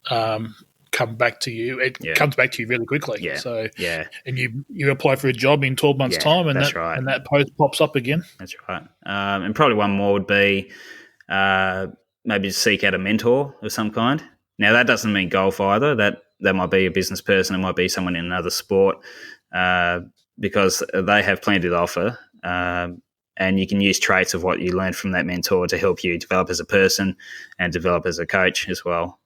come back to you, it comes back to you really quickly. Yeah. So, yeah. And you apply for a job in 12 months' time and that post pops up again. That's right. And probably one more would be maybe seek out a mentor of some kind. Now, that doesn't mean golf either. That might be a business person. It might be someone in another sport because they have plenty to offer. And you can use traits of what you learned from that mentor to help you develop as a person and develop as a coach as well.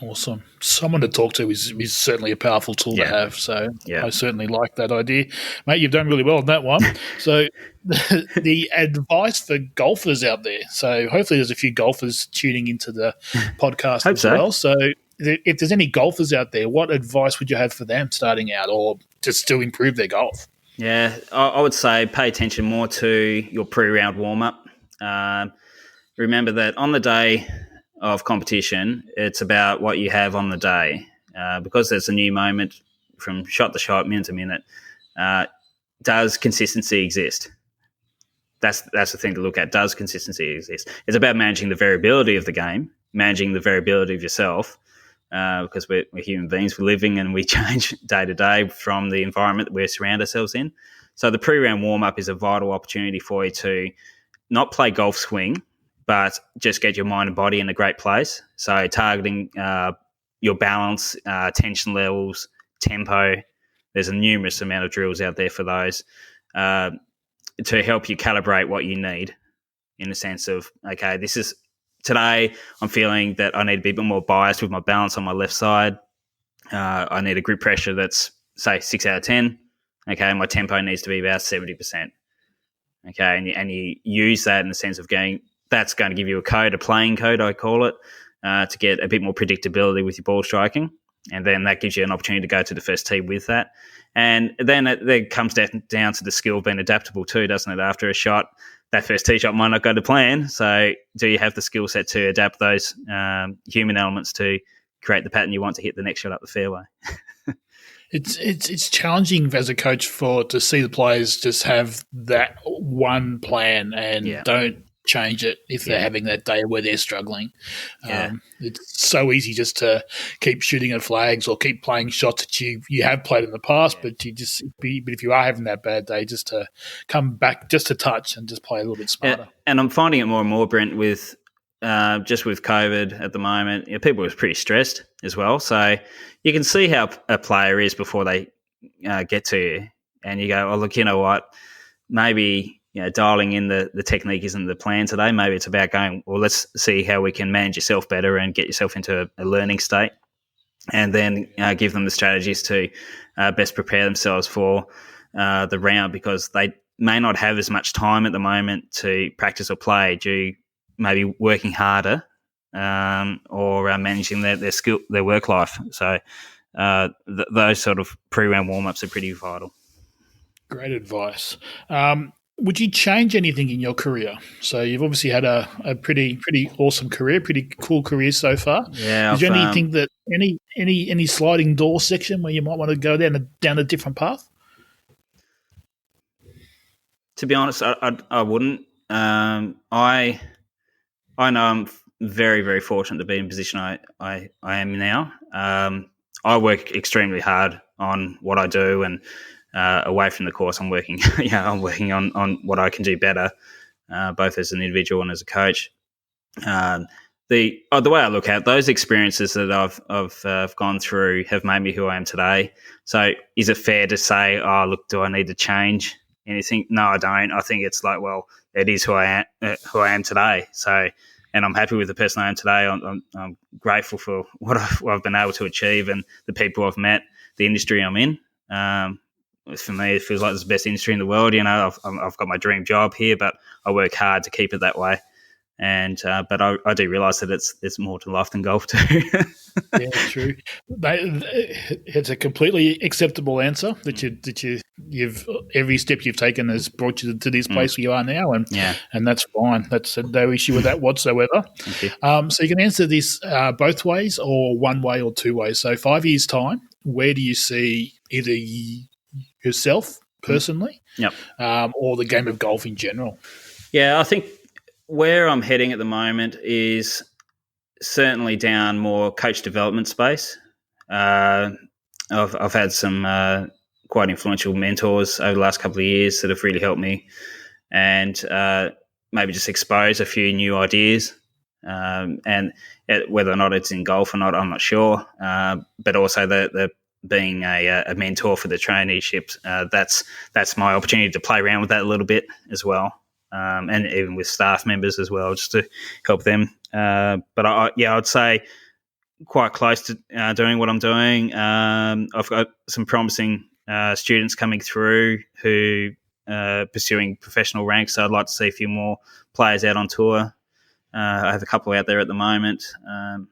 Awesome. Someone to talk to is certainly a powerful tool to have. So I certainly like that idea. Mate, you've done really well on that one. So the advice for golfers out there. So hopefully there's a few golfers tuning into the podcast as well. So if there's any golfers out there, what advice would you have for them starting out or just to improve their golf? Yeah, I would say pay attention more to your pre-round warm-up. Remember that on the day of competition, it's about what you have on the day. Because there's a new moment from shot to shot, minute to minute, does consistency exist? That's the thing to look at. Does consistency exist? It's about managing the variability of the game, managing the variability of yourself, because we're human beings, we're living and we change day to day from the environment that we surround ourselves in. So the pre-round warm-up is a vital opportunity for you to not play golf swing, but just get your mind and body in a great place. So targeting your balance, tension levels, tempo, there's a numerous amount of drills out there for those to help you calibrate what you need, in the sense of, okay, this is today I'm feeling that I need to be a bit more biased with my balance on my left side. I need a grip pressure that's, say, 6 out of 10. Okay, my tempo needs to be about 70%. Okay, and you use that in the sense of going, that's going to give you a code, a playing code, I call it, to get a bit more predictability with your ball striking. And then that gives you an opportunity to go to the first tee with that. And then it comes down to the skill of being adaptable too, doesn't it? After a shot, that first tee shot might not go to plan. So do you have the skill set to adapt those human elements to create the pattern you want to hit the next shot up the fairway? It's challenging as a coach to see the players just have that one plan and don't change it if they're having that day where they're struggling. It's so easy just to keep shooting at flags or keep playing shots that you have played in the past, but if you are having that bad day, just to come back just a touch and just play a little bit smarter. And I'm finding it more and more, Brent, with just with COVID at the moment, people are pretty stressed as well. So you can see how a player is before they get to you, and you go, "Oh, look, you know what? Maybe dialing in the technique isn't the plan today. Maybe it's about going, well, let's see how we can manage yourself better and get yourself into a learning state, and then give them the strategies to best prepare themselves for the round, because they may not have as much time at the moment to practice or play due maybe working harder or managing their skill, their work life. So those sort of pre-round warm-ups are pretty vital. Great advice. Would you change anything in your career? So you've obviously had a pretty awesome career, pretty cool career so far. Yeah. Is there anything that any sliding door section where you might want to go down a different path? To be honest, I wouldn't. I know I'm very, very fortunate to be in the position I am now. I work extremely hard on what I do, and away from the course, I'm working. I'm working on what I can do better, both as an individual and as a coach. The way I look at it, those experiences that I've gone through have made me who I am today. So, is it fair to say, "Oh, look, do I need to change anything?" No, I don't. I think it's like, well, it is who I am today. So, and I'm happy with the person I am today. I'm grateful for what I've been able to achieve and the people I've met, the industry I'm in. For me, it feels like it's the best industry in the world. I've got my dream job here, but I work hard to keep it that way. And but I do realise that it's more to life than golf too. Yeah, true. It's a completely acceptable answer that you've every step you've taken has brought you to this place where you are now, and that's fine. That's no issue with that whatsoever. Thank you. So you can answer this both ways, or one way, or two ways. So 5 years' time, where do you see either yourself personally, or the game of golf in general? Yeah, I think where I'm heading at the moment is certainly down more coach development space. I've had some quite influential mentors over the last couple of years that have really helped me, and maybe just expose a few new ideas. And whether or not it's in golf or not, I'm not sure. But also the being a mentor for the traineeships, that's my opportunity to play around with that a little bit as well. And even with staff members as well, just to help them. But I'd say quite close to doing what I'm doing. I've got some promising students coming through who are pursuing professional ranks, so I'd like to see a few more players out on tour. I have a couple out there at the moment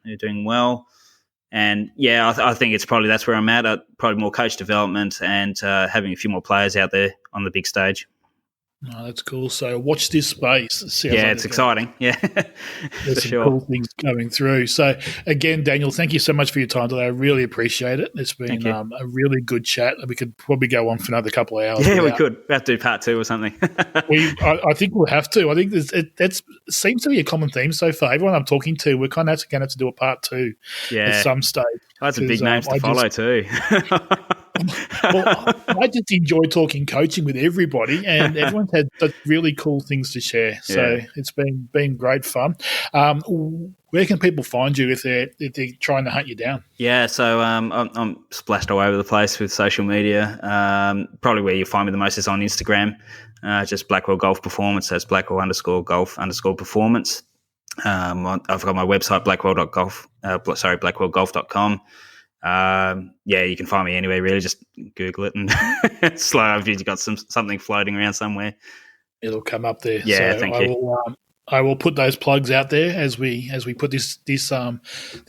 who are doing well. And, I think it's probably that's where I'm at, probably more coach development and having a few more players out there on the big stage. Oh, that's cool. So watch this space. It's exciting. Yeah, there's some cool things coming through. So again, Daniel, thank you so much for your time today. I really appreciate it. It's been a really good chat. We could probably go on for another couple of hours. Yeah, we could. We have to do part 2 or something. I think we'll have to. I think that seems to be a common theme so far. Everyone I'm talking to, we're kind of going to have to do a part 2 at some stage. That's a big names to follow too. Well, I just enjoy talking coaching with everybody, and everyone's had such really cool things to share. So it's been great fun. where can people find you if they're trying to hunt you down? Yeah, so I'm splashed all over the place with social media. Probably where you find me the most is on Instagram, just Blackwell Golf Performance. That's Blackwell_golf_performance. I've got my website, blackwellgolf.com. Yeah, you can find me anywhere, really. Just Google it and slow if you've got something floating around somewhere. It'll come up there. Yeah, so thank you. I will put those plugs out there as we put this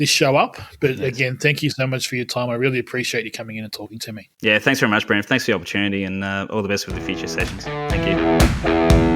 show up. But Yes. Again, thank you so much for your time. I really appreciate you coming in and talking to me. Yeah, thanks very much, Brent. Thanks for the opportunity, and all the best with the future sessions. Thank you.